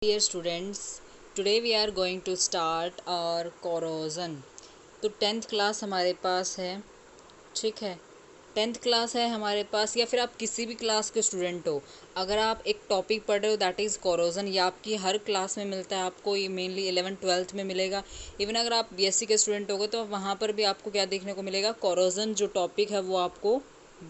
Dear students, today we are going to start our corrosion। तो 10th class हमारे पास है, ठीक है। 10th क्लास है हमारे पास, या फिर आप किसी भी क्लास के स्टूडेंट हो, अगर आप एक टॉपिक पढ़ रहे हो दैट इज़ corrosion, या आपकी हर क्लास में मिलता है, आपको ये मेनली 11th-12th में मिलेगा। इवन अगर आप बीएससी के स्टूडेंट हो गए तो वहाँ पर भी आपको क्या देखने को मिलेगा, corrosion जो टॉपिक है वो आपको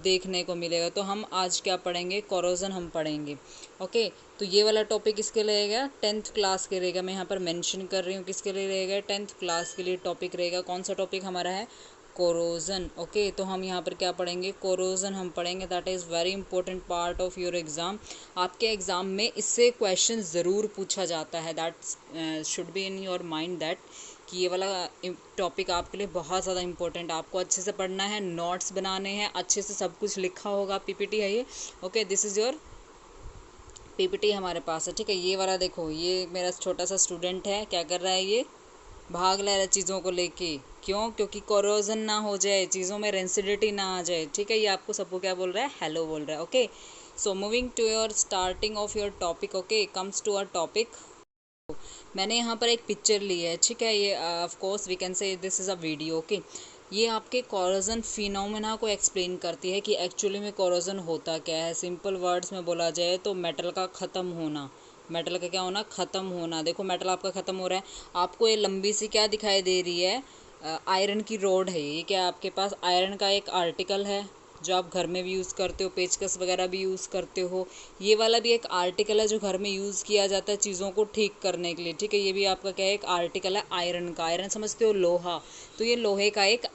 देखने को मिलेगा। तो हम आज क्या पढ़ेंगे, corrosion हम पढ़ेंगे। ओके, तो ये वाला टॉपिक किसके लिए रहेगा, 10th क्लास के रहेगा। मैं यहाँ पर मेंशन कर रही हूँ किसके लिए रहेगा, 10th क्लास के लिए टॉपिक रहेगा। कौन सा टॉपिक हमारा है, कोरोजन। ओके, तो हम यहाँ पर क्या पढ़ेंगे, कोरोजन हम पढ़ेंगे। That is very important part of your exam. आपके एग्ज़ाम में इससे क्वेश्चन ज़रूर पूछा जाता है। That should be in your mind that कि ये वाला टॉपिक आपके लिए बहुत ज़्यादा इंपॉर्टेंट है। आपको अच्छे से पढ़ना है, नोट्स बनाने हैं, अच्छे से सब कुछ लिखा होगा। पीपीटी है ये। Okay, this is your PPT हमारे पास है, ठीक है। ये वाला देखो, ये मेरा छोटा सा स्टूडेंट है, क्या कर रहा है, ये भाग ले रहा है चीज़ों को लेके। क्यों? क्योंकि कोरोजन ना हो जाए, चीज़ों में रेंसिडिटी ना आ जाए, ठीक है। ये आपको सबको क्या बोल रहा है, हेलो बोल रहा है। Okay, so moving to your starting of your topic. Okay, comes to our topic. मैंने यहाँ पर एक पिक्चर ली है, ठीक है। ये of course we can say this is a video. Okay, ये आपके कोरोजन फिनोमेना को एक्सप्लेन करती है कि एक्चुअली में कोरोजन होता क्या है। सिंपल वर्ड्स में बोला जाए तो मेटल का ख़त्म होना, मेटल का क्या होना, ख़त्म होना। देखो मेटल आपका ख़त्म हो रहा है। आपको ये लंबी सी क्या दिखाई दे रही है, आयरन की रोड है। ये क्या आपके पास आयरन का एक आर्टिकल है जो आप घर में भी यूज़ करते हो, पेचकस वगैरह भी यूज़ करते हो। ये वाला भी एक आर्टिकल है जो घर में यूज़ किया जाता है चीज़ों को ठीक करने के लिए, ठीक है। ये भी आपका क्या है, एक आर्टिकल है आयरन का। आयरन समझते हो, लोहा। तो ये लोहे का एक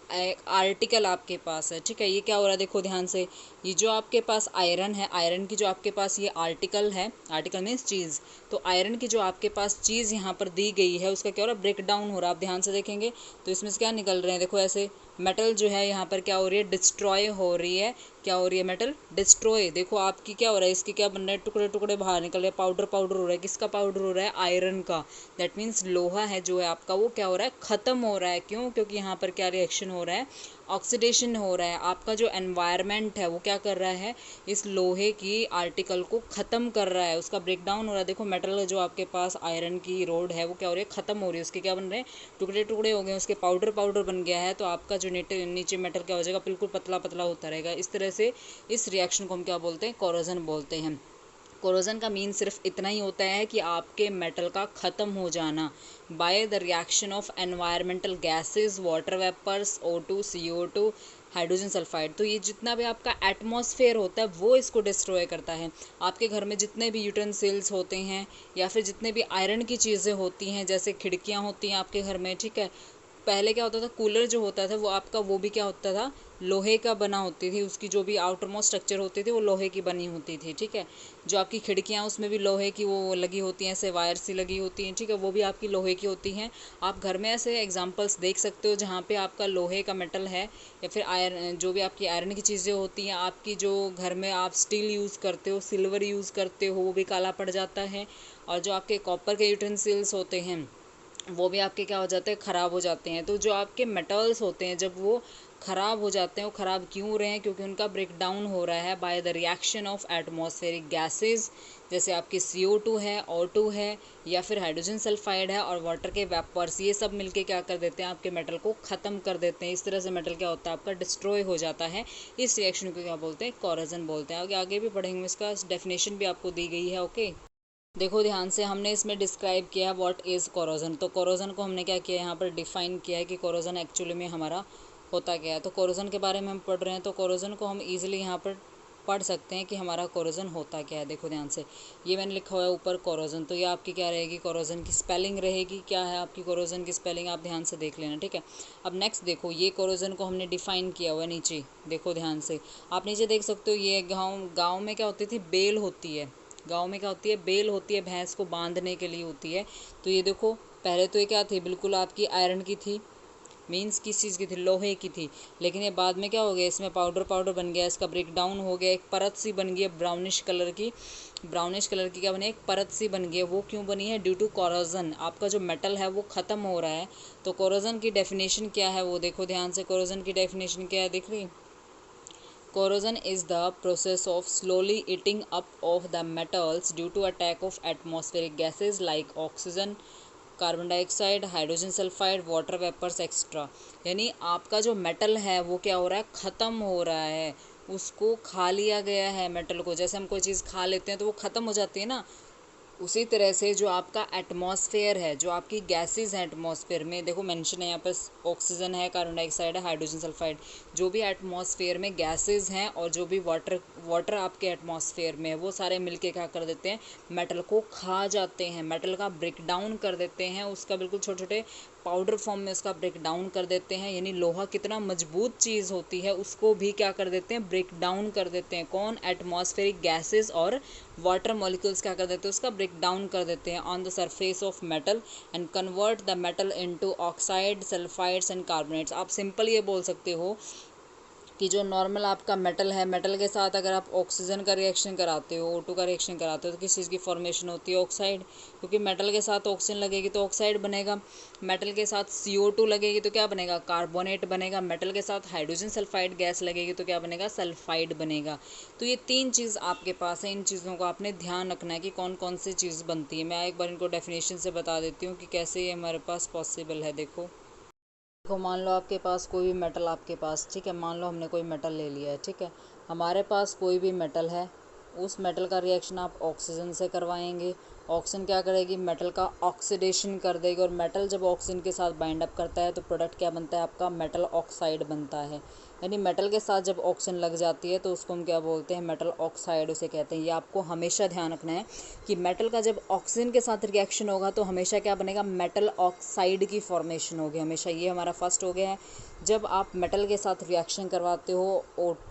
आर्टिकल आपके पास है, ठीक है। ये क्या हो रहा है, देखो ध्यान से। ये जो आपके पास आयरन है, आयरन की जो आपके पास ये आर्टिकल है, आर्टिकल मीन्स चीज़। तो आयरन की जो आपके पास चीज़ यहाँ पर दी गई है उसका क्या हो रहा है, ब्रेक डाउन हो रहा है। आप ध्यान से देखेंगे तो इसमें से क्या निकल रहे हैं, देखो ऐसे मेटल जो है यहाँ पर क्या हो रही है, डिस्ट्रॉय हो रही है। क्या हो रही है, मेटल डिस्ट्रॉय। देखो आपकी क्या हो रहा है, इसके क्या बन रहे हैं, टुकड़े टुकड़े बाहर निकल रहे हैं, पाउडर पाउडर हो रहा है। किसका पाउडर हो रहा है, आयरन का। दैट मीन्स लोहा है जो है आपका, वो क्या हो रहा है, ख़त्म हो रहा है। क्यों? क्योंकि यहाँ पर क्या रिएक्शन हो रहा है, ऑक्सीडेशन हो रहा है। आपका जो एनवायरनमेंट है वो क्या कर रहा है, इस लोहे की आर्टिकल को ख़त्म कर रहा है, उसका ब्रेक डाउन हो रहा है। देखो मेटल जो आपके पास आयरन की रोड है वो क्या हो रही है, ख़त्म हो रही है। उसके क्या बन रहे हैं, टुकड़े टुकड़े हो गए, उसके पाउडर पाउडर बन गया है। तो आपका जो नीचे मेटल क्या हो जाएगा, बिल्कुल पतला पतला होता रहेगा। इस तरह से इस रिएक्शन को हम क्या बोलते हैं, कोरोजन बोलते हैं। कोरोजन का मीन सिर्फ इतना ही होता है कि आपके मेटल का ख़त्म हो जाना by the reaction of environmental gases, water vapours, O2, CO2, hydrogen sulphide. तो ये जितना भी आपका एटमॉस्फेयर होता है वो इसको डिस्ट्रॉय करता है। आपके घर में जितने भी यूटेंसिल्स होते हैं या फिर जितने भी आयरन की चीज़ें होती हैं, जैसे खिड़कियाँ होती हैं आपके घर में, ठीक है। पहले क्या होता था, कूलर जो होता था वो आपका, वो भी क्या होता था, लोहे का बना होती थी। उसकी जो भी आउटर मोस्ट स्ट्रक्चर होती थी वो लोहे की बनी होती थी, ठीक है। जो आपकी खिड़कियाँ उसमें भी लोहे की वो लगी होती हैं, ऐसे वायर सी लगी होती हैं, ठीक है, वो भी आपकी लोहे की होती हैं। आप घर में ऐसे एग्जांपल्स देख सकते हो जहाँ पे आपका लोहे का मेटल है, या फिर आयरन, जो भी आपकी आयरन की चीज़ें होती हैं। आपकी जो घर में आप स्टील यूज़ करते हो, सिल्वर यूज़ करते हो, वो भी काला पड़ जाता है। और जो आपके कॉपर के यूटेंसिल्स होते हैं वो भी आपके क्या हो जाते हैं, ख़राब हो जाते हैं। तो जो आपके मेटल्स होते हैं जब वो ख़राब हो जाते हैं, वो ख़राब क्यों हो रहे हैं, क्योंकि उनका ब्रेक डाउन हो रहा है bye the reaction of atmospheric gases, जैसे आपकी CO2 है, O2 है, या फिर हाइड्रोजन सल्फाइड है, और वाटर के वेपर्स। ये सब मिलके क्या कर देते हैं, आपके मेटल को ख़त्म कर देते हैं। इस तरह से मेटल क्या होता है, आपका डिस्ट्रॉय हो जाता है। इस रिएक्शन को क्या बोलते हैं, कोरोजन बोलते हैं। आगे आगे भी पढ़ेंगे, इसका डेफिनेशन भी आपको दी गई है। ओके, देखो ध्यान से, हमने इसमें डिस्क्राइब किया है व्हाट इज़ कोरोजन। तो कोरोजन को हमने क्या किया है, यहाँ पर डिफाइन किया है कि कोरोजन एक्चुअली में हमारा होता क्या है। तो कोरोजन के बारे में हम पढ़ रहे हैं, तो कोरोजन को हम इजीली यहाँ पर पढ़ सकते हैं कि हमारा कोरोजन होता क्या है। देखो ध्यान से, ये मैंने लिखा हुआ है ऊपर कोरोजन। तो ये आपकी क्या रहेगी, कोरोजन की स्पेलिंग रहेगी। क्या है आपकी कोरोजन की स्पेलिंग, आप ध्यान से देख लेना, ठीक है। अब नेक्स्ट देखो, ये कोरोजन को हमने डिफाइन किया हुआ है नीचे। देखो ध्यान से, आप नीचे देख सकते हो, ये गाँव गाँव में क्या होती थी, बेल होती है। गाँव में क्या होती है, बेल होती है, भैंस को बांधने के लिए होती है। तो ये देखो, पहले तो ये क्या थी, बिल्कुल आपकी आयरन की थी, मीन्स किस चीज़ की थी, लोहे की थी। लेकिन ये बाद में क्या हो गया, इसमें पाउडर पाउडर बन गया, इसका ब्रेक डाउन हो गया, एक परत सी बन गई है ब्राउनिश कलर की। ब्राउनिश कलर की क्या बनी, एक परत सी बन गई है। वो क्यों बनी है, ड्यू टू कोरोजन। आपका जो मेटल है वो ख़त्म हो रहा है। तो कोरोजन की डेफिनेशन क्या है वो देखो ध्यान से, कोरोजन की डेफिनेशन क्या है, देख रही, Corrosion is the process of slowly eating up of the metals due to attack of atmospheric gases like oxygen, carbon dioxide, hydrogen sulphide, water vapours extra. यानी आपका जो मेटल है वो क्या हो रहा है, ख़त्म हो रहा है, उसको खा लिया गया है मेटल को। जैसे हम कोई चीज़ खा लेते हैं तो वो ख़त्म हो जाती है ना, उसी तरह से जो आपका एटमॉस्फेयर है, जो आपकी गैसेस हैं एटमॉस्फेयर में, देखो मेंशन है यहाँ पर, ऑक्सीजन है, कार्बन डाइऑक्साइड है, हाइड्रोजन सल्फाइड, जो भी एटमॉस्फेयर में गैसेस हैं और जो भी वाटर आपके एटमॉस्फेयर में है, वो सारे मिलके क्या कर देते हैं, मेटल को खा जाते हैं, मेटल का ब्रेक डाउन कर देते हैं, उसका बिल्कुल छोटे छोटे पाउडर फॉर्म में उसका ब्रेक डाउन कर देते हैं। यानी लोहा कितना मजबूत चीज़ होती है उसको भी क्या कर देते हैं, ब्रेक डाउन कर देते हैं। कौन, एटमॉस्फेरिक गैसेस और वाटर मॉलिक्यूल्स क्या कर देते हैं, उसका ब्रेक डाउन कर देते हैं on the surface of metal and convert the metal into oxide, sulphides and carbonates. आप सिंपल ये बोल सकते हो कि जो नॉर्मल आपका मेटल है, मेटल के साथ अगर आप ऑक्सीजन का रिएक्शन कराते हो, O2 का रिएक्शन कराते हो, तो किस चीज़ की फॉर्मेशन होती है, ऑक्साइड, क्योंकि मेटल के साथ ऑक्सीजन लगेगी तो ऑक्साइड बनेगा। मेटल के साथ CO2 लगेगी तो क्या बनेगा, कार्बोनेट बनेगा। मेटल के साथ हाइड्रोजन सल्फाइड गैस लगेगी तो क्या बनेगा, सल्फाइड बनेगा। तो ये तीन चीज़ आपके पास है, इन चीज़ों को आपने ध्यान रखना है कि कौन कौन सी चीज़ बनती है। मैं एक बार इनको डेफिनेशन से बता देती हूँ कि कैसे ये हमारे पास पॉसिबल है। देखो, मान लो आपके पास कोई भी मेटल, आपके पास, ठीक है, मान लो हमने कोई मेटल ले लिया है, ठीक है, हमारे पास कोई भी मेटल है, उस मेटल का रिएक्शन आप ऑक्सीजन से करवाएंगे। ऑक्सीजन क्या करेगी, मेटल का ऑक्सीडेशन कर देगी, और मेटल जब ऑक्सीजन के साथ बाइंड अप करता है तो प्रोडक्ट क्या बनता है आपका, मेटल ऑक्साइड बनता है। यानी मेटल के साथ जब ऑक्सीजन लग जाती है तो उसको हम क्या बोलते हैं, मेटल ऑक्साइड उसे कहते हैं। ये आपको हमेशा ध्यान रखना है कि मेटल का जब ऑक्सीजन के साथ रिएक्शन होगा तो हमेशा क्या बनेगा, मेटल ऑक्साइड की फॉर्मेशन होगी हमेशा। ये हमारा फर्स्ट हो गया है। जब आप मेटल के साथ रिएक्शन करवाते हो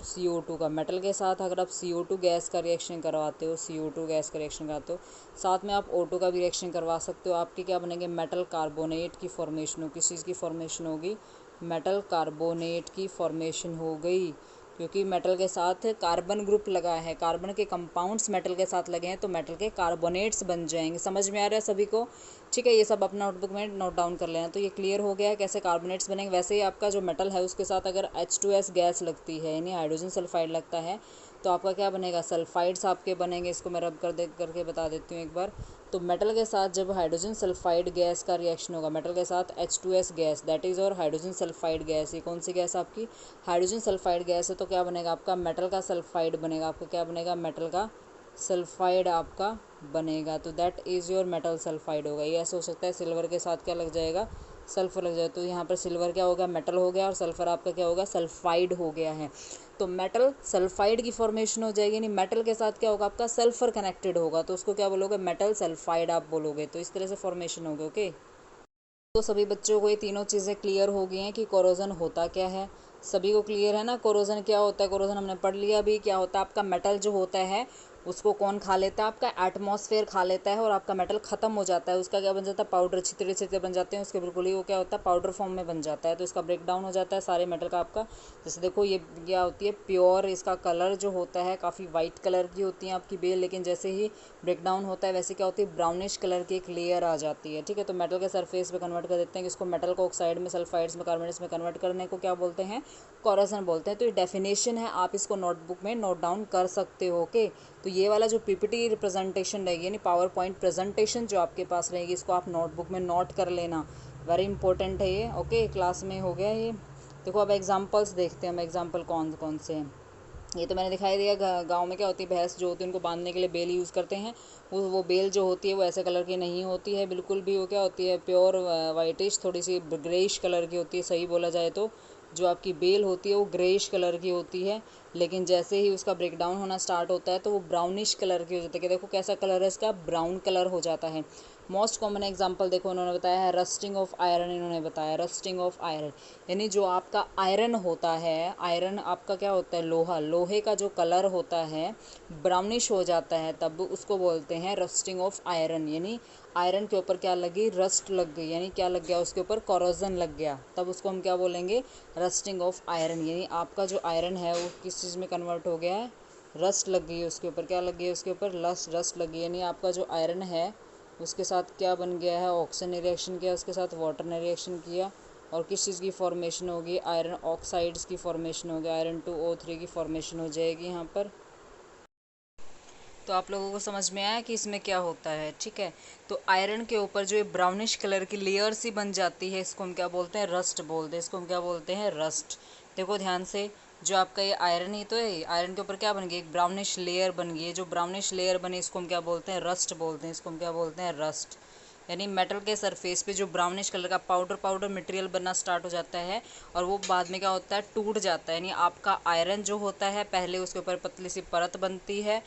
CO2 का, मेटल के साथ अगर आप CO2 गैस का रिएक्शन करवाते हो, CO2 गैस का रिएक्शन कराते हो, साथ में आप O2 का भी रिएक्शन करवा सकते हो, आपके क्या बनेंगे, मेटल कार्बोनेट की फॉर्मेशन हो। किस चीज़ की फॉर्मेशन होगी, मेटल कार्बोनेट की फॉर्मेशन हो गई, क्योंकि मेटल के साथ कार्बन ग्रुप लगा है, कार्बन के कंपाउंड्स मेटल के साथ लगे हैं तो मेटल के कार्बोनेट्स बन जाएंगे। समझ में आ रहा है सभी को, ठीक है, ये सब अपना नोटबुक में नोट डाउन कर लेना। तो ये क्लियर हो गया है कैसे कार्बोनेट्स बनेंगे। वैसे ही आपका जो मेटल है उसके साथ अगर H2S गैस लगती है, यानी हाइड्रोजन सल्फाइड लगता है, तो आपका क्या बनेगा, सल्फाइड्स आपके बनेंगे। इसको मैं रब करके बता देती हूँ एक बार। तो मेटल के साथ जब हाइड्रोजन सल्फाइड गैस का रिएक्शन होगा, मेटल के साथ H2S गैस, दैट इज़ और हाइड्रोजन सल्फाइड गैस, ये कौन सी गैस आपकी, हाइड्रोजन सल्फाइड गैस है, तो क्या बनेगा आपका, मेटल का सल्फाइड बनेगा। आपका क्या बनेगा, मेटल का सल्फाइड आपका बनेगा। तो that is your metal sulphide होगा। ये ऐसे हो सकता है सिल्वर के साथ क्या लग जाएगा, सल्फर लग जाए, तो यहाँ पर सिल्वर क्या होगा, मेटल हो गया, और सल्फर आपका क्या होगा, सल्फाइड हो गया है। तो मेटल सल्फाइड की फॉर्मेशन हो जाएगी, यानी मेटल के साथ क्या होगा आपका, सल्फर कनेक्टेड होगा, तो उसको क्या बोलोगे, मेटल सल्फाइड आप बोलोगे। तो इस तरह से फॉर्मेशन होगी। ओके, तो सभी बच्चों को ये तीनों चीज़ें क्लियर हो गई हैं कि कोरोजन होता क्या है। सभी को क्लियर है ना, कोरोजन क्या होता है। कोरोजन हमने पढ़ लिया अभी, क्या होता है आपका, मेटल जो होता है उसको कौन खा लेता है, आपका एटमॉस्फेयर खा लेता है, और आपका मेटल ख़त्म हो जाता है, उसका क्या बन जाता है, पाउडर, छितरे छितरे बन जाते हैं उसके, बिल्कुल ही वो क्या होता है, पाउडर फॉर्म में बन जाता है। तो इसका ब्रेक डाउन हो जाता है सारे मेटल का आपका। जैसे देखो ये क्या होती है, प्योर, इसका कलर जो होता है काफ़ी वाइट कलर की होती है आपकी बेल, लेकिन जैसे ही ब्रेक डाउन होता है वैसे क्या होती है, ब्राउनिश कलर की एक लेयर आ जाती है, ठीक है। तो मेटल के सरफेस पे कन्वर्ट कर देते हैं, कि इसको मेटल को ऑक्साइड में, सल्फाइड्स में, कार्बोनेट्स में कन्वर्ट करने को क्या बोलते हैं, कोरोजन बोलते हैं। तो ये डेफिनेशन है, आप इसको नोटबुक में नोट डाउन कर सकते हो। ओके, तो ये वाला जो PPT रिप्रेजेंटेशन रहेगी, यानी पावर पॉइंट प्रेजेंटेशन जो आपके पास रहेगी, इसको आप नोटबुक में नोट कर लेना, वेरी इंपॉर्टेंट है ये। ओके, क्लास में हो गया ये। देखो अब एग्जाम्पल्स देखते हैं हम, एग्जाम्पल कौन कौन से हैं। ये तो मैंने दिखाई दिया, गांव में क्या होती है, भैंस जो होती है उनको बांधने के लिए बेल यूज़ करते हैं। वो बेल जो होती है वो ऐसे कलर की नहीं होती है बिल्कुल भी, वो क्या होती है, प्योर वाइटिश, थोड़ी सी ग्रेइश कलर की होती है, सही बोला जाए तो। जो आपकी बेल होती है वो ग्रेइश कलर की होती है, लेकिन जैसे ही उसका ब्रेक डाउन होना स्टार्ट होता है तो वो ब्राउनिश कलर की हो जाती है। कि देखो कैसा कलर है इसका, ब्राउन कलर हो जाता है। मोस्ट कॉमन एग्जांपल देखो उन्होंने बताया है, रस्टिंग ऑफ आयरन, इन्होंने बताया रस्टिंग ऑफ आयरन, यानी जो आपका आयरन होता है, आयरन आपका क्या होता है, लोहा, लोहे का जो कलर होता है ब्राउनिश हो जाता है, तब उसको बोलते हैं रस्टिंग ऑफ आयरन। यानी आयरन के ऊपर क्या लगी, रस्ट लग गई, यानी क्या लग गया, उसके ऊपर कोरोजन लग गया, तब उसको हम क्या बोलेंगे, रस्टिंग ऑफ आयरन। यानी आपका जो आयरन है वो किस चीज़ में कन्वर्ट हो गया है, रस्ट लग गई है उसके ऊपर, क्या लग गई है उसके ऊपर, रस्ट लग गई। यानी आपका जो आयरन है उसके साथ क्या बन गया है, ऑक्सीजन ने रिएक्शन किया, उसके साथ वाटर ने रिएक्शन किया, और किस चीज़ की फॉर्मेशन होगी, आयरन ऑक्साइड्स की फॉर्मेशन होगी, आयरन 2O3 की फॉर्मेशन हो जाएगी यहाँ पर। तो आप लोगों को समझ में आया कि इसमें क्या होता है, ठीक है। तो आयरन के ऊपर जो ये ब्राउनिश कलर की लेयर सी बन जाती है, इसको हम क्या बोलते हैं, रस्ट बोलते हैं। इसको हम क्या बोलते हैं, रस्ट। देखो ध्यान से, जो आपका ये आयरन ही तो है, आयरन के ऊपर क्या बन गई, एक ब्राउनिश लेयर बन गई है। जो ब्राउनिश लेयर बनी इसको हम क्या बोलते हैं, रस्ट बोलते हैं। इसको हम क्या बोलते हैं, रस्ट। यानी मेटल के सरफेस पे जो ब्राउनिश कलर का पाउडर पाउडर मटेरियल बनना स्टार्ट हो जाता है और वो बाद में क्या होता है, टूट जाता है। यानी आपका आयरन जो होता है, पहले उसके ऊपर पतली सी परत बनती है,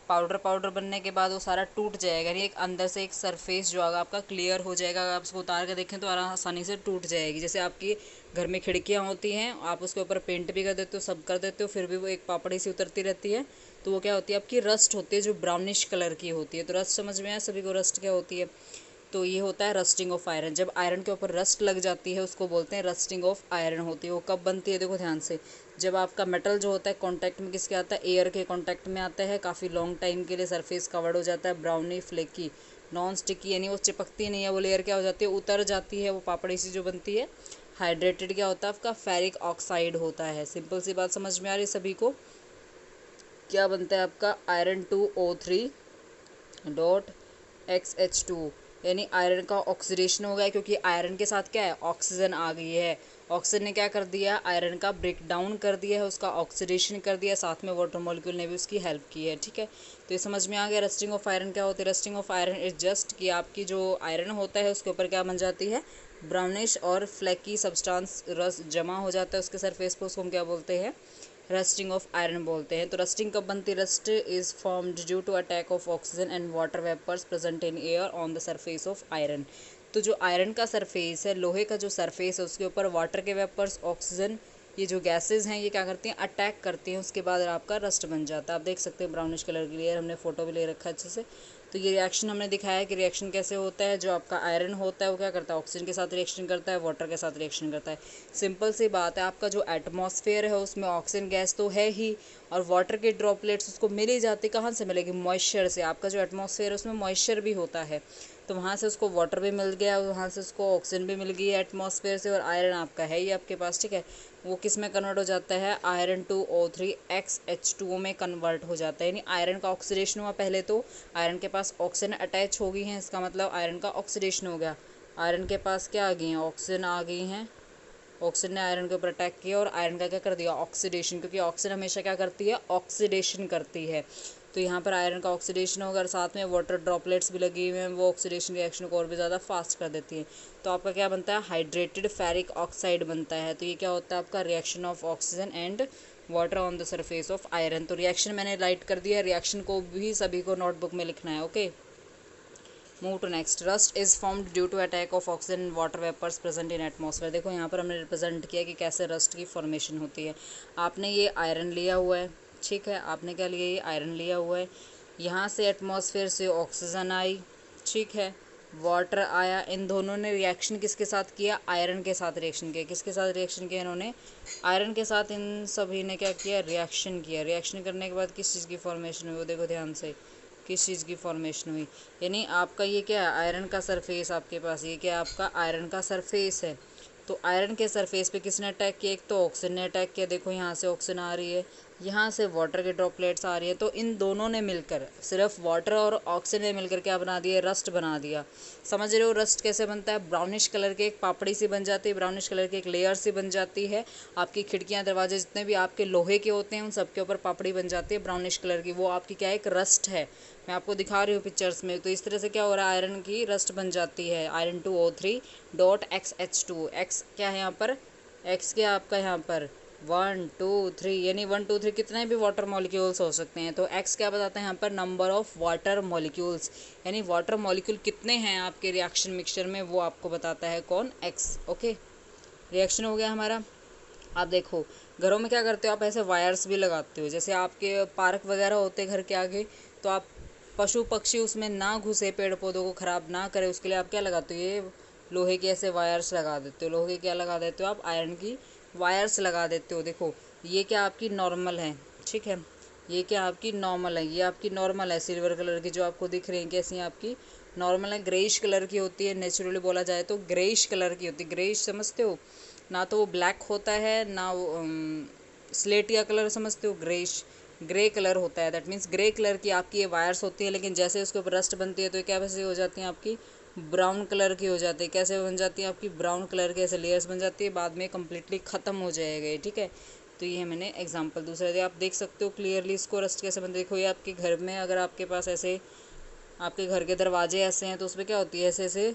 पाउडर पाउडर बनने के बाद वो सारा टूट जाएगा। यानी एक अंदर से एक सरफेस जो आगा आपका क्लियर हो जाएगा। अगर आप उसको उतार के देखें तो आसानी से टूट जाएगी। जैसे आपकी घर में खिड़कियाँ होती हैं, आप उसके ऊपर पेंट भी कर देते हो, सब कर देते हो, फिर भी वो एक पापड़ी सी उतरती रहती है, तो वो क्या होती है, आपकी रस्ट होती है, जो ब्राउनिश कलर की होती है। तो रस्ट समझ में आया सभी को, रस्ट क्या होती है। तो ये होता है रस्टिंग ऑफ आयरन। जब आयरन के ऊपर रस्ट लग जाती है उसको बोलते हैं रस्टिंग ऑफ आयरन होती है। वो कब बनती है, देखो ध्यान से, जब आपका मेटल जो होता है कांटेक्ट में किसके आता है, एयर के कांटेक्ट में आता है, काफ़ी लॉन्ग टाइम के लिए सरफेस कवर्ड हो जाता है, ब्राउनी फ्लेकी नॉन स्टिकी, यानी वो चिपकती नहीं है, वो लेयर क्या हो जाती है, उतर जाती है, वो पापड़ी सी जो बनती है। हाइड्रेटेड क्या होता है आपका, फेरिक ऑक्साइड होता है। सिंपल सी बात समझ में आ रही है सभी को। क्या बनता है आपका, आयरन 2O3 डॉट XH2, यानी आयरन का ऑक्सीडेशन हो गया, क्योंकि आयरन के साथ क्या है, ऑक्सीजन आ गई है। ऑक्सीजन ने क्या कर दिया, आयरन का ब्रेक डाउन कर दिया है, उसका ऑक्सीडेशन कर दिया, साथ में वाटर मॉलिक्यूल ने भी उसकी हेल्प की है, ठीक है। तो ये समझ में आ गया रस्टिंग ऑफ आयरन क्या होती है। Rusting of iron is just कि आपकी जो आयरन होता है उसके ऊपर क्या बन जाती है, ब्राउनिश और फ्लैकी सब्सटेंस, रस जमा हो जाता है उसके सरफेस पर, उसको हम क्या बोलते हैं, रस्टिंग ऑफ आयरन बोलते हैं। तो रस्टिंग कब बनती है, rust is formed due to attack of oxygen and water vapours present in air on the surface of iron. तो जो आयरन का सरफेस है, लोहे का जो सरफेस है, उसके ऊपर वाटर के वेपर्स, ऑक्सीजन, ये जो गैसेज हैं, ये क्या करती हैं, अटैक करती हैं, उसके बाद आपका रस्ट बन जाता है। आप देख सकते हैं ब्राउनिश कलर की लेयर, हमने फोटो भी ले रखा है अच्छे से। तो ये रिएक्शन हमने दिखाया है कि रिएक्शन कैसे होता है। जो आपका आयरन होता है वो क्या करता है, ऑक्सीजन के साथ रिएक्शन करता है, वाटर के साथ रिएक्शन करता है। सिंपल सी बात है, आपका जो एटमॉस्फेयर है उसमें ऑक्सीजन गैस तो है ही, और वाटर के ड्रॉपलेट्स उसको मिल ही जाती, कहाँ से मिलेगी, मॉइस्चर से। आपका जो एटमॉस्फेयर है उसमें मॉइस्चर भी होता है, तो वहाँ से उसको वाटर भी मिल गया, वहाँ से उसको ऑक्सीजन भी मिल गई है एटमॉस्फेयर से, और आयरन आपका है ही आपके पास, ठीक है। वो किस में कन्वर्ट हो जाता है, आयरन 2O3 XH2O में कन्वर्ट हो जाता है। यानी आयरन का ऑक्सीडेशन हुआ, पहले तो आयरन के पास ऑक्सीजन अटैच हो गई हैं, इसका मतलब आयरन का ऑक्सीडेशन हो गया। आयरन के पास क्या आ गई हैं, ऑक्सीजन आ गई हैं, ऑक्सीजन ने आयरन के ऊपर अटैक किया और आयरन का क्या कर दिया, ऑक्सीडेशन, क्योंकि ऑक्सीजन हमेशा क्या करती है, ऑक्सीडेशन करती है। तो यहाँ पर आयरन का ऑक्सीडेशन होगा और साथ में वाटर ड्रॉपलेट्स भी लगी हुई हैं, वो ऑक्सीडेशन रिएक्शन को और भी ज़्यादा फास्ट कर देती हैं। तो आपका क्या बनता है, हाइड्रेटेड फेरिक ऑक्साइड बनता है। तो ये क्या होता है आपका, reaction of oxygen and water on the surface of iron. तो रिएक्शन मैंने राइट कर दिया है, रिएक्शन को भी सभी को नोटबुक में लिखना है, okay. Move to next, rust is formed due to attack of oxygen and water vapours present in atmosphere. देखो यहाँ पर हमने रिप्रेजेंट किया कि कैसे रस्ट की फॉर्मेशन होती है। आपने ये आयरन लिया हुआ है, ठीक है, आपने क्या लिया, ये आयरन लिया हुआ है, यहाँ से एटमॉस्फेयर से ऑक्सीजन आई, ठीक है, वाटर आया, इन दोनों ने रिएक्शन किसके साथ किया, आयरन के साथ रिएक्शन किया। किसके साथ रिएक्शन किया इन्होंने, आयरन के साथ। इन सभी ने क्या किया, रिएक्शन किया। रिएक्शन करने के बाद किस चीज़ की फॉर्मेशन हुई, वो देखो ध्यान से, किस चीज़ की फॉर्मेशन हुई। यानी आपका ये क्या है, आयरन का सरफेस आपके पास, ये क्या आपका आयरन का सरफेस है। तो आयरन के सरफेस पे किसने अटैक किया, एक तो ऑक्सीजन ने अटैक किया, देखो यहाँ से ऑक्सीजन आ रही है, यहाँ से वाटर के ड्रॉपलेट्स आ रही है। तो इन दोनों ने मिलकर, सिर्फ वाटर और ऑक्सीजन ने मिलकर क्या बना दिया, रस्ट बना दिया। समझ रहे हो रस्ट कैसे बनता है, ब्राउनिश कलर के एक पापड़ी सी बन जाती है, ब्राउनिश कलर की एक लेयर सी बन जाती है। आपकी खिड़कियाँ दरवाजे जितने भी आपके लोहे के होते हैं उन सब के ऊपर पापड़ी बन जाती है ब्राउनिश कलर की, वो आपकी क्या है, एक रस्ट है। मैं आपको दिखा रही हूँ पिक्चर्स में। तो इस तरह से क्या हो रहा है, आयरन की रस्ट बन जाती है, iron 2O3 dot XH2। X क्या है यहाँ पर, एक्स क्या आपका यहाँ पर 1 2 3, यानी 1 2 3 कितने भी वाटर मॉलिक्यूल्स हो सकते हैं। तो एक्स क्या बताता है यहाँ पर, नंबर ऑफ वाटर मॉलिक्यूल्स, यानी वाटर मॉलिक्यूल कितने हैं आपके रिएक्शन मिक्सचर में, वो आपको बताता है कौन, एक्स, ओके। रिएक्शन हो गया हमारा। आप देखो घरों में क्या करते हो आप, ऐसे वायर्स भी लगाते हो, जैसे आपके पार्क वगैरह होते हैं घर के आगे, तो आप पशु पक्षी उसमें ना घुसे, पेड़ पौधों को ख़राब ना करे, उसके लिए आप क्या लगाते हो, ये लोहे के ऐसे वायर्स लगा देते हो। लोहे के क्या लगा देते हो आप, आयरन की वायर्स लगा देते हो। देखो ये क्या आपकी नॉर्मल है, ठीक है, ये क्या आपकी नॉर्मल है, ये आपकी नॉर्मल है सिल्वर कलर की जो आपको दिख रही है, कैसी हैं आपकी नॉर्मल है ग्रेइश कलर की होती है, नेचुरली बोला जाए तो ग्रेइश कलर की होती है। ग्रेइश समझते हो ना, तो वो ब्लैक होता है ना वो स्लेटिया कलर समझते हो, ग्रेइश ग्रे कलर होता है। दैट मीन्स ग्रे कलर की आपकी ये वायर्स होती है, लेकिन जैसे उसके ऊपर रस्ट बनती है तो ये क्या वैसे हो जाती हैं आपकी ब्राउन कलर की हो जाती है। कैसे बन जाती है आपकी ब्राउन कलर की, ऐसे लेयर्स बन जाती है, बाद में कम्प्लीटली ख़त्म हो जाएगा ये, ठीक है। तो ये मैंने एग्जांपल दूसरा दिया, आप देख सकते हो क्लियरली इसको रस्ट कैसे बनते। देखो ये आपके घर में अगर आपके पास ऐसे आपके घर के दरवाजे ऐसे हैं तो उसमें क्या होती है, ऐसे ऐसे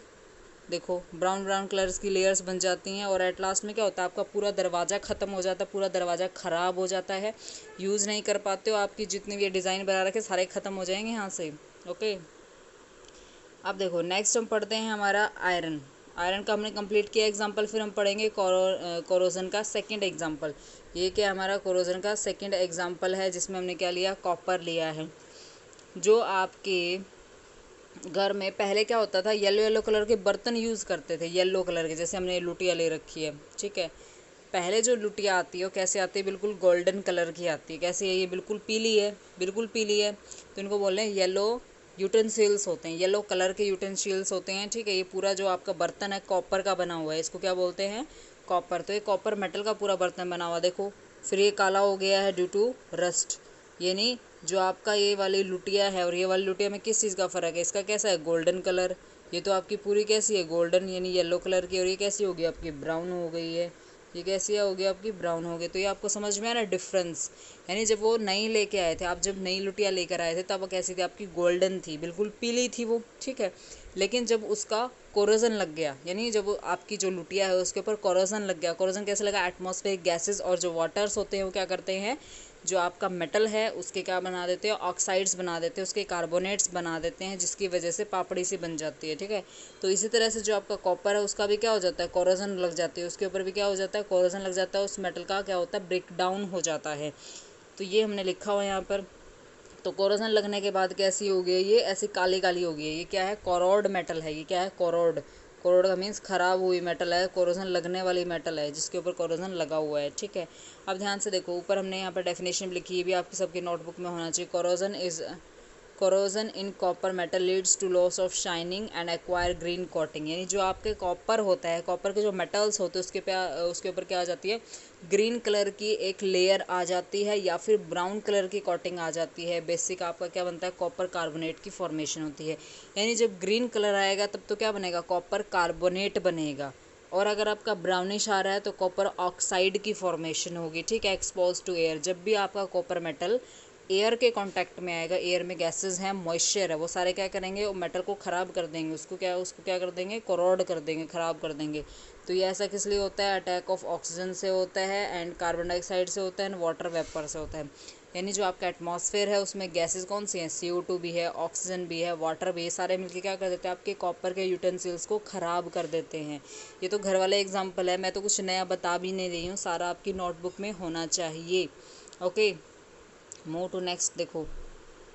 देखो ब्राउन ब्राउन कलर्स की लेयर्स बन जाती हैं, और एट लास्ट में क्या होता है आपका पूरा दरवाज़ा ख़त्म हो जाता है, पूरा दरवाज़ा ख़राब हो जाता है, यूज़ नहीं कर पाते हो, आपकी जितनी भी डिज़ाइन बना रखे सारे ख़त्म हो जाएंगे यहाँ से। ओके, अब देखो नेक्स्ट हम पढ़ते हैं हमारा आयरन। आयरन का हमने कंप्लीट किया एग्जांपल, फिर हम पढ़ेंगे कोरोजन का सेकंड एग्जांपल। ये क्या हमारा कोरोजन का सेकंड एग्जांपल है, जिसमें हमने क्या लिया, कॉपर लिया है। जो आपके घर में पहले क्या होता था, येलो येलो कलर के बर्तन यूज़ करते थे, येलो कलर के, जैसे हमने लुटिया ले रखी है, ठीक है। पहले जो लुटिया आती है वो कैसे आती है, बिल्कुल गोल्डन कलर की आती है। कैसे है ये, बिल्कुल पीली है, बिल्कुल पीली है, तो इनको बोल रहे हैं येलो यूटेंसिल्स होते हैं, येलो कलर के यूटेंसिल्स होते हैं, ठीक है। ये पूरा जो आपका बर्तन है कॉपर का बना हुआ है, इसको क्या बोलते हैं, कॉपर। तो ये कॉपर मेटल का पूरा बर्तन बना हुआ, देखो फिर ये काला हो गया है ड्यू टू रस्ट। यानी जो आपका ये वाली लुटिया है और ये वाली लुटिया में किस चीज़ का फ़र्क है, इसका कैसा है, गोल्डन कलर। ये तो आपकी पूरी कैसी है, गोल्डन यानी येलो कलर की, और ये कैसी होगी आपकी, ब्राउन हो गई है। ये कैसी हो गई आपकी, ब्राउन हो गई। तो ये आपको समझ में आ रहा है डिफरेंस। यानी जब वो नई लेके आए थे, आप जब नई लुटिया लेकर आए थे तब वो कैसी थी आपकी, गोल्डन थी, बिल्कुल पीली थी वो, ठीक है। लेकिन जब उसका कोरोजन लग गया, यानी जब आपकी जो लुटिया है उसके ऊपर कोरोजन लग गया, कोरोजन कैसे लगा, एटमॉस्फेरिक गैसेस और जो वाटर्स होते हैं वो क्या करते हैं, जो आपका मेटल है उसके क्या बना देते हैं, ऑक्साइड्स बना देते हैं, उसके कार्बोनेट्स बना देते हैं, जिसकी वजह से पापड़ी सी बन जाती है, ठीक है। तो इसी तरह से जो आपका कॉपर है उसका भी क्या हो जाता है, कोरोजन लग जाती है, उसके ऊपर भी क्या हो जाता है, कोरोजन लग जाता है, उस मेटल का क्या होता है, ब्रेक डाउन हो जाता है। तो ये हमने लिखा हुआ है यहाँ पर। तो कोरोजन लगने के बाद कैसी हो गई ये, ऐसी काली काली हो गई है, ये क्या है, कोरोड मेटल है। ये क्या है, कोरोड। कोरोड का मीन्स खराब हुई मेटल है, कोरोजन लगने वाली मेटल है, जिसके ऊपर कोरोजन लगा हुआ है, ठीक है। अब ध्यान से देखो, ऊपर हमने यहाँ पर डेफिनेशन लिखी है, भी आपकी सबकी नोटबुक में होना चाहिए। Corrosion in copper metal leads to loss of shining and acquire green coating. यानी जो आपके कॉपर होता है, कॉपर के जो मेटल्स होते हैं उसके ऊपर क्या आ जाती है, ग्रीन कलर की एक लेयर आ जाती है, या फिर ब्राउन कलर की कोटिंग आ जाती है। बेसिक आपका क्या बनता है, कॉपर कार्बोनेट की फॉर्मेशन होती है। यानी जब ग्रीन कलर आएगा तब तो क्या बनेगा, कॉपर कार्बोनेट बनेगा। और अगर आपका ब्राउनिश आ रहा है तो कॉपर ऑक्साइड की फॉर्मेशन होगी, ठीक है, एक्सपोज टू एयर। जब भी आपका कॉपर मेटल एयर के कांटेक्ट में आएगा, एयर में गैसेस हैं, मॉइस्चर है, वो सारे क्या करेंगे, वो मेटल को ख़राब कर देंगे, उसको क्या कर देंगे, कोरोड कर देंगे, ख़राब कर देंगे। तो ये ऐसा किस लिए होता है, अटैक ऑफ ऑक्सीजन से होता है, एंड कार्बन डाइऑक्साइड से होता है, एंड वाटर वेपर से होता है। यानी जो आपका एटमॉस्फेयर है उसमें गैसेस कौन सी हैं, CO2 भी है, ऑक्सीजन भी है, वाटर भी है, सारे मिलके क्या कर देते हैं, आपके कॉपर के यूटेंसिल्स को ख़राब कर देते हैं। ये तो घर वाले एग्जाम्पल है, मैं तो कुछ नया बता भी नहीं रही हूँ, सारा आपकी नोटबुक में होना चाहिए। Okay, move to next. देखो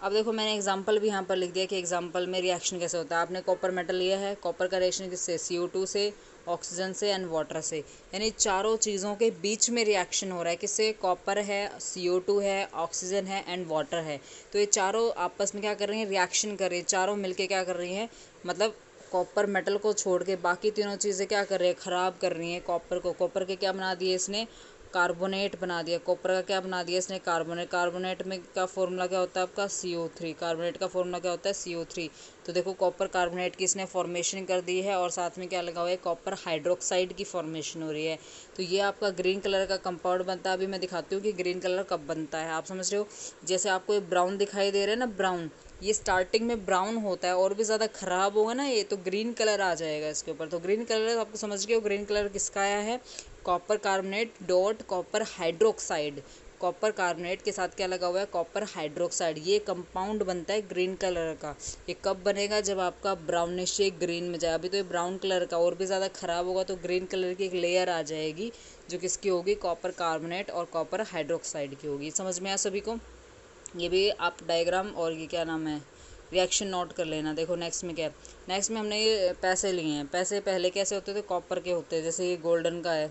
अब देखो मैंने एग्जांपल भी यहाँ पर लिख दिया कि एग्जांपल में रिएक्शन कैसे होता है। आपने कॉपर मेटल लिया है, कॉपर का रिएक्शन किससे, CO2 से, ऑक्सीजन से एंड वाटर से। यानी चारों चीज़ों के बीच में रिएक्शन हो रहा है, किससे, कॉपर है, CO2 है, ऑक्सीजन है एंड वाटर है। तो ये चारों आपस में क्या कर रही हैं, रिएक्शन कर रही है, चारों मिलके क्या कर रही हैं, मतलब कॉपर मेटल को छोड़ के बाकी तीनों चीज़ें क्या कर रही है, ख़राब कर रही हैं कॉपर को। कॉपर के क्या बना दिए इसने, कार्बोनेट बना दिया। कॉपर का क्या बना दिया इसने, कार्बोनेट। कार्बोनेट में का फॉर्मूला क्या होता है आपका, CO3। कार्बोनेट का फॉर्मूला क्या होता है, CO3। तो देखो कॉपर कार्बोनेट की इसने फॉर्मेशन कर दी है, और साथ में क्या लगा हुआ है, कॉपर हाइड्रोक्साइड की फॉर्मेशन हो रही है। तो ये आपका ग्रीन कलर का कंपाउंड बनता है। अभी मैं दिखाती हूँ कि ग्रीन कलर कब बनता है, आप समझ रहे हो। जैसे आपको ये ब्राउन दिखाई दे रहा है ना, ब्राउन, ये स्टार्टिंग में ब्राउन होता है, और भी ज़्यादा ख़राब होगा ना ये तो ग्रीन कलर आ जाएगा इसके ऊपर। तो ग्रीन कलर आपको समझ गए हो, ग्रीन कलर किसका आया है, copper carbonate dot copper hydroxide. Copper carbonate के साथ क्या लगा हुआ है, कॉपर हाइड्रोक्साइड। ये कंपाउंड बनता है ग्रीन कलर का। ये कब बनेगा, जब आपका ब्राउनिश ग्रीन में जाए। अभी तो ये ब्राउन कलर का, और भी ज़्यादा ख़राब होगा तो ग्रीन कलर की एक लेयर आ जाएगी, जो किसकी होगी, कॉपर कार्बोनेट और कॉपर हाइड्रोक्साइड की होगी। समझ में आया सभी को। ये भी आप डायग्राम और ये क्या नाम है, रिएक्शन नोट कर लेना। देखो नेक्स्ट में क्या है, नेक्स्ट में हमने ये पैसे लिए हैं। पैसे पहले कैसे होते थे, कॉपर के होते हैं, जैसे ये गोल्डन का है,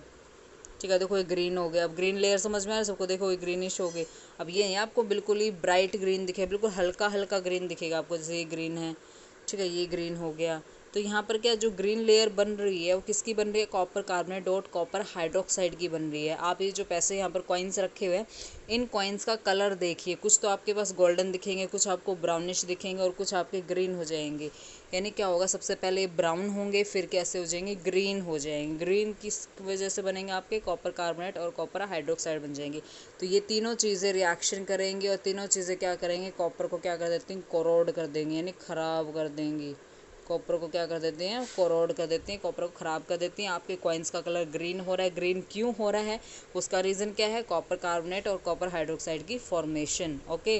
ठीक है। देखो ये ग्रीन हो गया, अब ग्रीन लेयर समझ में आ रहा है सबको। देखो ये ग्रीनिश हो गई। अब ये नहीं आपको बिल्कुल ही ब्राइट ग्रीन दिखे, बिल्कुल हल्का हल्का ग्रीन दिखेगा आपको, जैसे ये ग्रीन है, ठीक है, ये ग्रीन हो गया। तो यहाँ पर क्या जो ग्रीन लेयर बन रही है वो किसकी बन रही है, copper carbonate dot copper hydroxide की बन रही है। आप ये जो पैसे यहाँ पर कॉइन्स रखे हुए हैं, इन कॉइन्स का कलर देखिए, कुछ तो आपके पास गोल्डन दिखेंगे, कुछ आपको ब्राउनिश दिखेंगे और कुछ आपके ग्रीन हो जाएंगे। यानी क्या होगा, सबसे पहले ब्राउन होंगे, फिर कैसे हो जाएंगे, ग्रीन हो जाएंगे। ग्रीन किस वजह से बनेंगे, आपके कॉपर कार्बोनेट और कॉपर हाइड्रोक्साइड बन जाएंगे। तो ये तीनों चीज़ें रिएक्शन करेंगी और तीनों चीज़ें क्या करेंगे, कॉपर को क्या कर देती हैं, कोरोड कर देंगी, यानी ख़राब कर देंगी। कॉपर को क्या कर देते हैं, कोरोड कर देते हैं, कॉपर को ख़राब कर देती हैं। आपके कॉइन्स का कलर ग्रीन हो रहा है। ग्रीन क्यों हो रहा है, उसका रीज़न क्या है, कॉपर कार्बोनेट और कॉपर हाइड्रोक्साइड की फॉर्मेशन। ओके,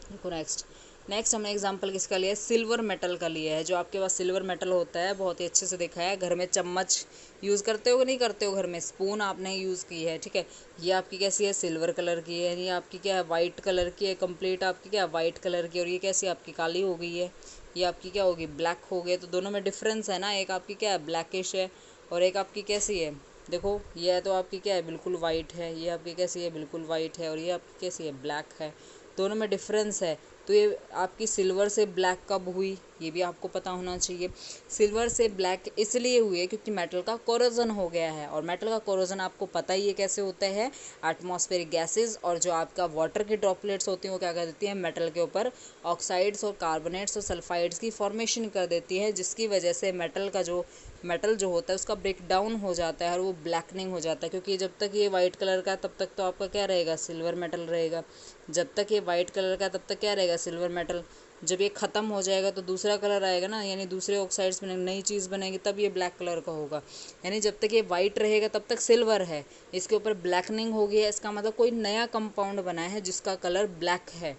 देखो नेक्स्ट हमने एग्जांपल किसका लिया है, सिल्वर मेटल का लिया है। जो आपके पास सिल्वर मेटल होता है, बहुत ही अच्छे से देखा है, घर में चम्मच यूज़ करते हो कि नहीं करते हो, घर में स्पून आपने यूज़ की है, ठीक है। ये आपकी कैसी है, सिल्वर कलर की है। ये आपकी क्या है, वाइट कलर की है, कंप्लीट आपकी क्या है, वाइट कलर की। और ये कैसी आपकी काली हो गई है, ये आपकी क्या होगी, ब्लैक हो गई। तो दोनों में डिफरेंस है ना, एक आपकी क्या है, ब्लैकिश है, और एक आपकी कैसी है, देखो ये है तो आपकी क्या है, बिल्कुल वाइट है। ये आपकी कैसी है, बिल्कुल वाइट है। और ये आपकी कैसी है, ब्लैक है। दोनों में डिफरेंस है। तो ये आपकी सिल्वर से ब्लैक कब हुई, ये भी आपको पता होना चाहिए। सिल्वर से ब्लैक इसलिए हुई है क्योंकि मेटल का कोरोजन हो गया है। और मेटल का कोरोजन आपको पता ही है कैसे होता है, एटमॉस्फेरिक गैसेस और जो आपका वाटर की ड्रॉपलेट्स होती हैं वो क्या कर देती हैं, मेटल के ऊपर ऑक्साइड्स और कार्बोनेट्स और सल्फाइड्स की फॉर्मेशन कर देती है, जिसकी वजह से मेटल जो होता है उसका ब्रेक डाउन हो जाता है और वो ब्लैकनिंग हो जाता है। क्योंकि जब तक ये वाइट कलर का तब तक तो आपका क्या रहेगा, सिल्वर मेटल रहेगा। जब तक ये वाइट कलर का तब तक क्या रहेगा, सिल्वर मेटल। जब ये ख़त्म हो जाएगा तो दूसरा कलर आएगा ना, यानी दूसरे ऑक्साइड्स बनेंगे, नई चीज़ बनेगी, तब ये ब्लैक कलर का होगा। यानी जब तक ये वाइट रहेगा तब तक सिल्वर है, इसके ऊपर ब्लैकनिंग हो गई है, इसका मतलब कोई नया कंपाउंड बना है जिसका कलर ब्लैक है।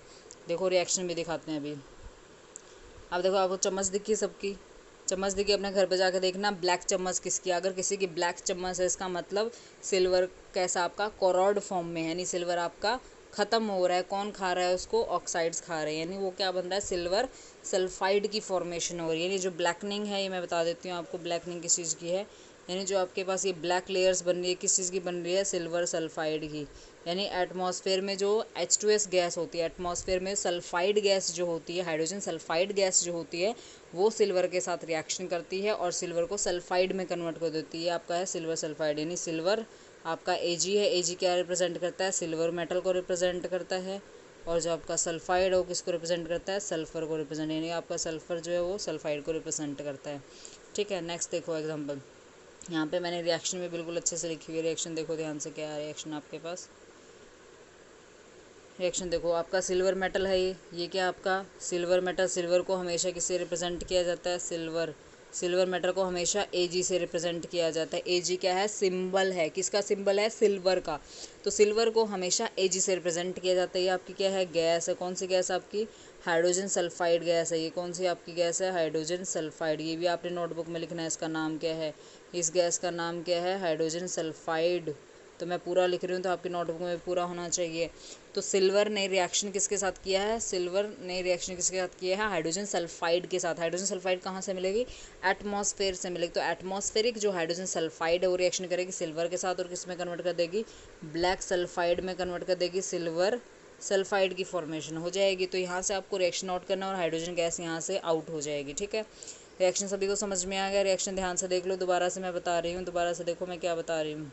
देखो रिएक्शन भी दिखाते हैं अभी। अब देखो आपको चम्मच दिखी, सबकी चम्मच दिखी, अपने घर पे जाकर देखना ब्लैक चम्मच किसकी। अगर किसी की ब्लैक चम्मच है, इसका मतलब सिल्वर कैसा आपका कोरॉड फॉर्म में है, यानी सिल्वर आपका ख़त्म हो रहा है। कौन खा रहा है उसको, ऑक्साइड्स खा रहे हैं, यानी वो क्या बन रहा है, सिल्वर सल्फाइड की फॉर्मेशन हो रही है। यानी जो ब्लैकनिंग है, ये मैं बता देती हूँ आपको ब्लैकनिंग किस चीज़ की है। यानी जो आपके पास ये ब्लैक लेयर्स बन रही है, किस चीज़ की बन रही है, सिल्वर सल्फाइड की। यानी एटमॉस्फेयर में जो H2S गैस होती है, एटमॉस्फेयर में सल्फाइड गैस जो होती है, हाइड्रोजन सल्फाइड गैस जो होती है, वो सिल्वर के साथ रिएक्शन करती है और सिल्वर को सल्फाइड में कन्वर्ट कर देती है। आपका है सिल्वर सल्फाइड, यानी सिल्वर आपका Ag है। Ag क्या रिप्रेजेंट करता है, सिल्वर मेटल को रिप्रेजेंट करता है। और जो आपका सल्फाइड है वो किसको रिप्रेजेंट करता है, सल्फर को रिप्रेजेंट, यानी आपका सल्फर जो है वो सल्फाइड को रिप्रेजेंट करता है। ठीक है, नेक्स्ट देखो एग्जाम्पल। यहाँ पे मैंने रिएक्शन भी बिल्कुल अच्छे से लिखी हुई है। रिएक्शन देखो ध्यान से, क्या है रिएक्शन आपके पास। रिएक्शन देखो, आपका सिल्वर मेटल है, ये क्या आपका सिल्वर मेटल। सिल्वर को हमेशा किससे रिप्रेजेंट किया जाता है, सिल्वर मेटल को हमेशा Ag से रिप्रेजेंट किया जाता है। Ag क्या है, सिंबल है, किसका सिंबल है, सिल्वर का। तो सिल्वर को हमेशा Ag से रिप्रेजेंट किया जाता है। ये आपकी क्या है, गैस है, कौन सी गैस आपकी, हाइड्रोजन सल्फाइड गैस है। ये कौन सी आपकी गैस है, हाइड्रोजन सल्फाइड। ये भी आपने नोटबुक में लिखना है, इसका नाम क्या है, इस गैस का नाम क्या है, हाइड्रोजन सल्फाइड। तो मैं पूरा लिख रही हूँ तो आपकी नोटबुक में पूरा होना चाहिए। तो सिल्वर ने रिएक्शन किसके साथ किया है, सिल्वर ने रिएक्शन किसके साथ किया है, हाइड्रोजन सल्फाइड के साथ। हाइड्रोजन सल्फाइड कहाँ से मिलेगी, एटमॉस्फेयर से मिलेगी। तो एटमॉस्फेरिक जो हाइड्रोजन सल्फाइड है वो रिएक्शन करेगी सिल्वर के साथ और किस में कन्वर्ट कर देगी, ब्लैक सल्फाइड में कन्वर्ट कर देगी, सिल्वर सल्फाइड की फॉर्मेशन हो जाएगी। तो यहाँ से आपको रिएक्शन नोट करना और हाइड्रोजन गैस यहाँ से आउट हो जाएगी। ठीक है, रिएक्शन सभी को समझ में आ गया। रिएक्शन ध्यान से देख लो, दोबारा से मैं बता रही हूँ, दोबारा से देखो मैं क्या बता रही हूँ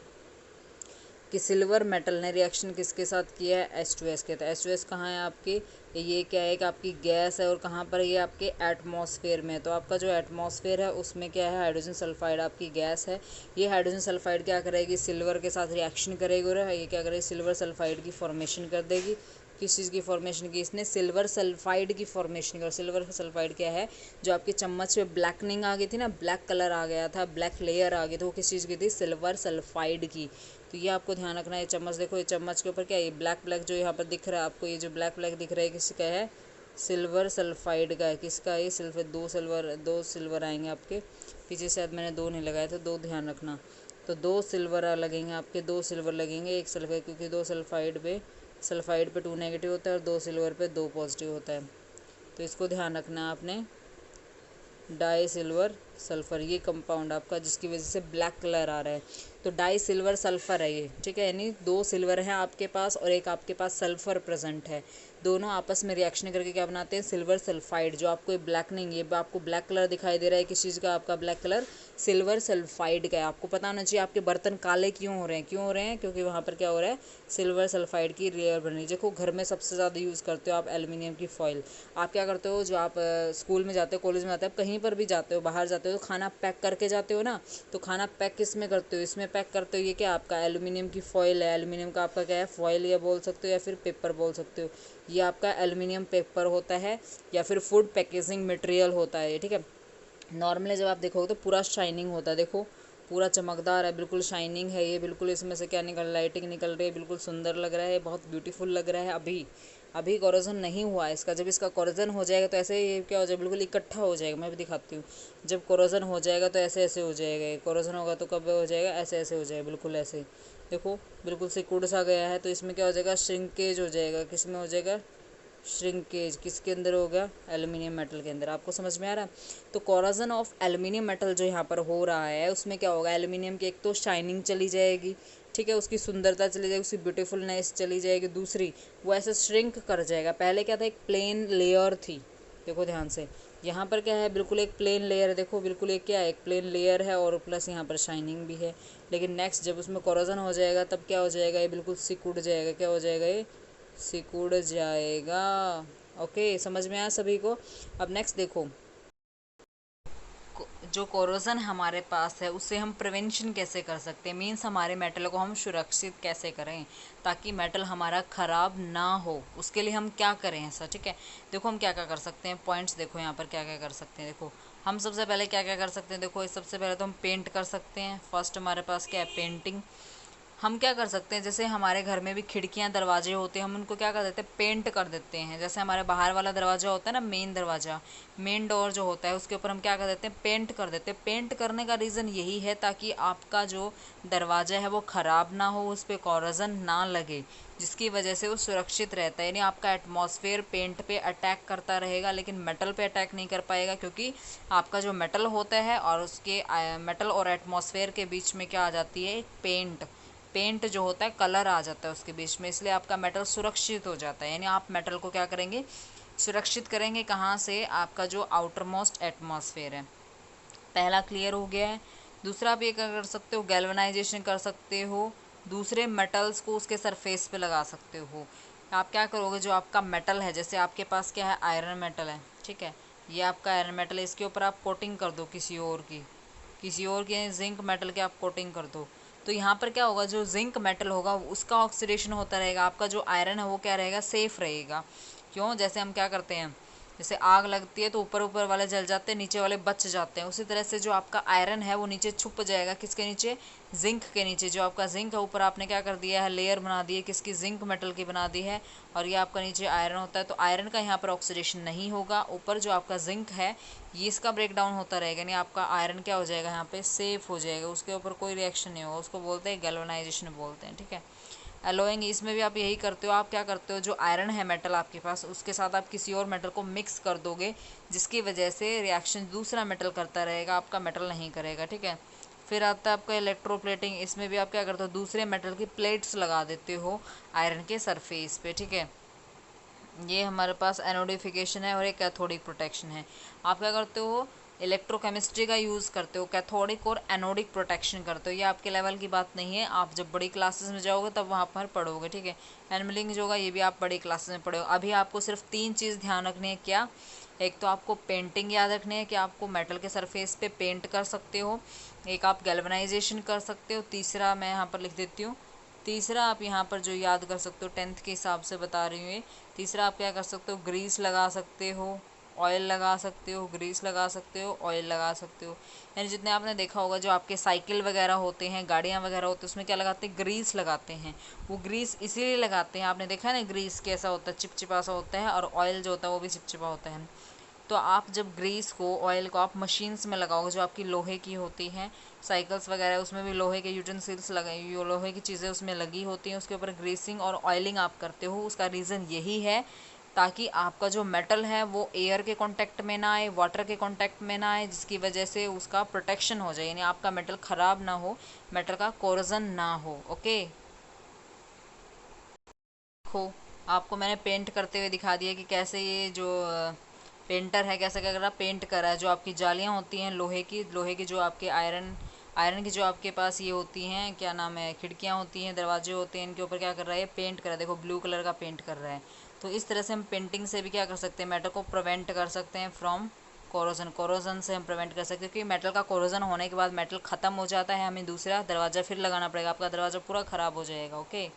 कि सिल्वर मेटल ने रिएक्शन किसके साथ किया है, H2S के। तो H2S कहाँ है आपकी, ये क्या है कि आपकी गैस है और कहाँ पर ये आपके एटमॉस्फेयर में। तो आपका जो एटमॉस्फेयर है उसमें क्या है, हाइड्रोजन सल्फाइड आपकी गैस है। ये हाइड्रोजन सल्फाइड क्या करेगी, सिल्वर के साथ रिएक्शन करेगी और ये क्या करेगी, सिल्वर सल्फाइड की फॉर्मेशन कर देगी। किस चीज़ की फॉर्मेशन की, इसने सिल्वर सल्फाइड की फॉर्मेशन की। और सिल्वर सल्फाइड क्या है, जो आपकी चम्मच पे ब्लैकनिंग आ गई थी ना, ब्लैक कलर आ गया था, ब्लैक लेयर आ गई, तो वो किस चीज़ की थी, सिल्वर सल्फाइड की। तो ये आपको ध्यान रखना है। ये चम्मच देखो, ये चम्मच के ऊपर क्या है, ये ब्लैक ब्लैक जो यहाँ पर दिख रहा है आपको, ये जो ब्लैक ब्लैक दिख रहा है किसका है, सिल्वर सल्फाइड का है। किसका है, ये सिल्वर, दो सिल्वर आएंगे आपके पीछे, शायद मैंने दो नहीं लगाए थे, दो ध्यान रखना। तो दो सिल्वर लगेंगे आपके, दो सिल्वर लगेंगे, एक सल्फर, क्योंकि दो सल्फाइड पे 2 नेगेटिव होता है और दो सिल्वर पे 2 पॉजिटिव होता है। तो इसको ध्यान रखना है आपने, डाई सिल्वर सल्फर, ये कंपाउंड आपका जिसकी वजह से ब्लैक कलर आ रहा है। तो डाई सिल्वर सल्फर है ये, ठीक है, यानी 2 सिल्वर है आपके पास और एक आपके पास सल्फर प्रेजेंट है। दोनों आपस में रिएक्शन करके क्या बनाते हैं, सिल्वर सल्फाइड। जो आपको ये ब्लैक नहीं, ये आपको ब्लैक कलर दिखाई दे रहा है किस चीज़ का, आपका ब्लैक कलर सिल्वर सल्फाइड का है। आपको पता होना चाहिए आपके बर्तन काले क्यों हो रहे हैं, क्यों हो रहे हैं, क्योंकि वहाँ पर क्या हो रहा है, सिल्वर सल्फाइड की लेयर बन रही है। देखो घर में सबसे ज़्यादा यूज़ करते हो आप एल्युमिनियम की फॉइल। आप क्या करते हो, जो आप स्कूल में जाते हो, कॉलेज में जाते हो, कहीं पर भी जाते हो, बाहर जाते हो, तो खाना पैक करके जाते हो ना, तो खाना पैक किस में करते हो, इसमें पैक करते हो। ये क्या आपका एल्युमिनियम की फॉइल है, एल्युमिनियम का आपका क्या है, फॉइल या बोल सकते हो या फिर पेपर बोल सकते हो। ये आपका एल्युमिनियम पेपर होता है या फिर फूड पैकेजिंग मटेरियल होता है, ठीक है। नॉर्मली जब आप देखोगे तो पूरा शाइनिंग होता है, देखो पूरा चमकदार है, बिल्कुल शाइनिंग है ये, बिल्कुल इसमें से क्या निकल, लाइटिंग निकल रही है, बिल्कुल सुंदर लग रहा है, बहुत ब्यूटीफुल लग रहा है। अभी अभी कोरोजन नहीं हुआ है इसका, जब इसका कोरोजन हो जाएगा तो ऐसे ये क्या हो जाएगा, बिल्कुल इकट्ठा हो जाएगा। मैं भी दिखाती हूँ, जब कोरोजन हो जाएगा तो ऐसे ऐसे हो जाएगा, कोरोजन होगा तो कब हो जाएगा, ऐसे ऐसे हो जाएगा, बिल्कुल ऐसे। देखो बिल्कुल सिकुड़ सा गया है, तो इसमें क्या हो जाएगा, श्रिंकेज हो जाएगा। किस में हो जाएगा, श्रिंकेज। किसके अंदर होगा, एल्युमिनियम मेटल के अंदर। आपको समझ में आ रहा है। तो कोरोजन ऑफ एल्युमिनियम मेटल जो यहाँ पर हो रहा है, उसमें क्या होगा, एल्युमिनियम की एक तो शाइनिंग चली जाएगी, ठीक है, उसकी सुंदरता चली जाएगी, उसकी ब्यूटीफुलनेस चली जाएगी। दूसरी, वो ऐसे श्रिंक कर जाएगा। पहले क्या था, एक प्लेन लेयर थी, देखो ध्यान से, यहाँ पर क्या है, बिल्कुल एक प्लेन लेयर है, देखो बिल्कुल एक क्या है, एक प्लेन लेयर है और प्लस यहाँ पर शाइनिंग भी है। लेकिन नेक्स्ट जब उसमें कोरोजन हो जाएगा तब क्या हो जाएगा, ये बिल्कुल सिकुड़ जाएगा। क्या हो जाएगा, ये सिकुड़ जाएगा। ओके, समझ में आया सभी को। अब नेक्स्ट देखो, जो कोरोजन हमारे पास है उससे हम प्रिवेंशन कैसे कर सकते हैं, मीन्स हमारे मेटल को हम सुरक्षित कैसे करें ताकि मेटल हमारा ख़राब ना हो, उसके लिए हम क्या करें ऐसा, ठीक है। देखो हम क्या क्या कर सकते हैं, पॉइंट्स देखो यहाँ पर क्या क्या कर सकते हैं। देखो हम सबसे पहले क्या क्या कर सकते हैं, देखो सबसे पहले तो हम पेंट कर सकते हैं। फर्स्ट हमारे पास क्या है, पेंटिंग। हम क्या कर सकते हैं, जैसे हमारे घर में भी खिड़कियां दरवाजे होते हैं, हम उनको क्या कर देते हैं, पेंट कर देते हैं। जैसे हमारे बाहर वाला दरवाजा होता है ना, मेन दरवाजा, मेन डोर जो होता है, उसके ऊपर हम क्या कर देते हैं, पेंट कर देते हैं। पेंट करने का रीज़न यही है ताकि आपका जो दरवाजा है वो ख़राब ना हो, उस पर कोरोजन ना लगे, जिसकी वजह से वो सुरक्षित रहता है। यानी आपका एटमॉस्फेयर पेंट पे अटैक करता रहेगा लेकिन मेटल पे अटैक नहीं कर पाएगा, क्योंकि आपका जो मेटल होता है और उसके मेटल और एटमॉस्फेयर के बीच में क्या आ जाती है, पेंट। पेंट जो होता है, कलर आ जाता है उसके बीच में, इसलिए आपका मेटल सुरक्षित हो जाता है। यानी आप मेटल को क्या करेंगे, सुरक्षित करेंगे कहाँ से, आपका जो आउटर मोस्ट एटमॉस्फेयर है। पहला क्लियर हो गया है। दूसरा आप ये क्या कर सकते हो, गैल्वेनाइजेशन कर सकते हो, दूसरे मेटल्स को उसके सरफेस पे लगा सकते हो। आप क्या करोगे, जो आपका मेटल है, जैसे आपके पास क्या है, आयरन मेटल है, ठीक है, ये आपका आयरन मेटल है, इसके ऊपर आप कोटिंग कर दो किसी और की जिंक मेटल के आप कोटिंग कर दो। तो यहाँ पर क्या होगा, जो जिंक मेटल होगा उसका ऑक्सीडेशन होता रहेगा, आपका जो आयरन है वो क्या रहेगा, सेफ रहेगा। क्यों, जैसे हम क्या करते हैं, जैसे आग लगती है तो ऊपर ऊपर वाले जल जाते हैं, नीचे वाले बच जाते हैं, उसी तरह से जो आपका आयरन है वो नीचे छुप जाएगा, किसके नीचे, जिंक के नीचे। जो आपका जिंक है, ऊपर आपने क्या कर दिया है, लेयर बना दी है, किसकी, जिंक मेटल की बना दी है, और ये आपका नीचे आयरन होता है। तो आयरन का यहाँ पर ऑक्सीडेशन नहीं होगा, ऊपर जो आपका जिंक है ये इसका ब्रेक डाउन होता रहेगा, यानी आपका आयरन क्या हो जाएगा, यहाँ पे सेफ हो जाएगा, उसके ऊपर कोई रिएक्शन नहीं होगा, उसको बोलते हैं गैल्वेनाइजेशन बोलते हैं, ठीक है। एलोइंग, इसमें भी आप यही करते हो, आप क्या करते हो, जो आयरन है मेटल आपके पास, उसके साथ आप किसी और मेटल को मिक्स कर दोगे, जिसकी वजह से रिएक्शन दूसरा मेटल करता रहेगा, आपका मेटल नहीं करेगा, ठीक है। फिर आता है आपका इलेक्ट्रोप्लेटिंग, इसमें भी आप क्या करते हो, दूसरे मेटल की प्लेट्स लगा देते हो आयरन के सरफेस पे, ठीक है। ये हमारे पास एनोडिफिकेशन है और एक कैथोडिक प्रोटेक्शन है। आप क्या करते हो, इलेक्ट्रोकेमिस्ट्री का यूज़ करते हो, कैथोडिक और एनोडिक प्रोटेक्शन करते हो। ये आपके लेवल की बात नहीं है, आप जब बड़ी क्लासेस में जाओगे तब वहाँ पर पढ़ोगे, ठीक है। एनमिलिंग जो होगा ये भी आप बड़ी क्लासेस में पढ़ोगे। अभी आपको सिर्फ 3 चीज़ ध्यान रखनी है, क्या, एक तो आपको पेंटिंग याद रखनी है कि आपको मेटल के सरफेस पे पेंट कर सकते हो, एक आप गैल्वेनाइजेशन कर सकते हो, तीसरा मैं यहाँ पर लिख देती हूँ, तीसरा आप यहाँ पर जो याद कर सकते हो 10th के हिसाब से बता रही हूँ ये, तीसरा आप क्या कर सकते हो, ग्रीस लगा सकते हो, ऑयल लगा सकते हो, ग्रीस लगा सकते हो, ऑयल लगा सकते हो। यानी जितने आपने देखा होगा जो आपके साइकिल वगैरह होते हैं, गाड़ियाँ वगैरह होती हैं, उसमें क्या लगाते हैं, ग्रीस लगाते हैं। वो ग्रीस इसीलिए लगाते हैं, आपने देखा है ना, ग्रीस कैसा होता है, चिपचिपा सा होता है, और ऑयल जो होता है वो भी चिपचिपा होता है। तो आप जब ग्रीस को, ऑयल को आप मशीन्स में लगाओगे जो आपकी लोहे की होती हैं, साइकिल्स वगैरह उसमें भी लोहे के यूटेंसिल्स लगे, लोहे की चीज़ें उसमें लगी होती हैं, उसके ऊपर ग्रीसिंग और ऑयलिंग आप करते हो, उसका रीज़न यही है ताकि आपका जो मेटल है वो एयर के कांटेक्ट में ना आए, वाटर के कांटेक्ट में ना आए, जिसकी वजह से उसका प्रोटेक्शन हो जाए, यानी आपका मेटल ख़राब ना हो, मेटल का कोरोजन ना हो। ओके, देखो आपको मैंने पेंट करते हुए दिखा दिया कि कैसे ये जो पेंटर है कैसे क्या कर रहा, पेंट कर रहा है। जो आपकी जालियाँ होती हैं लोहे की जो आपके आयरन की जो आपके पास ये होती हैं, क्या नाम है, खिड़कियाँ होती हैं, दरवाजे होते हैं, इनके ऊपर क्या कर रहा है, ये पेंट कर रहा है। देखो ब्लू कलर का पेंट कर रहा है। तो इस तरह से हम पेंटिंग से भी क्या कर सकते हैं, मेटल को प्रिवेंट कर सकते हैं फ्रॉम कोरोजन से हम प्रिवेंट कर सकते हैं, क्योंकि मेटल का कोरोजन होने के बाद मेटल ख़त्म हो जाता है, हमें दूसरा दरवाज़ा फिर लगाना पड़ेगा, आपका दरवाज़ा पूरा ख़राब हो जाएगा। ओके।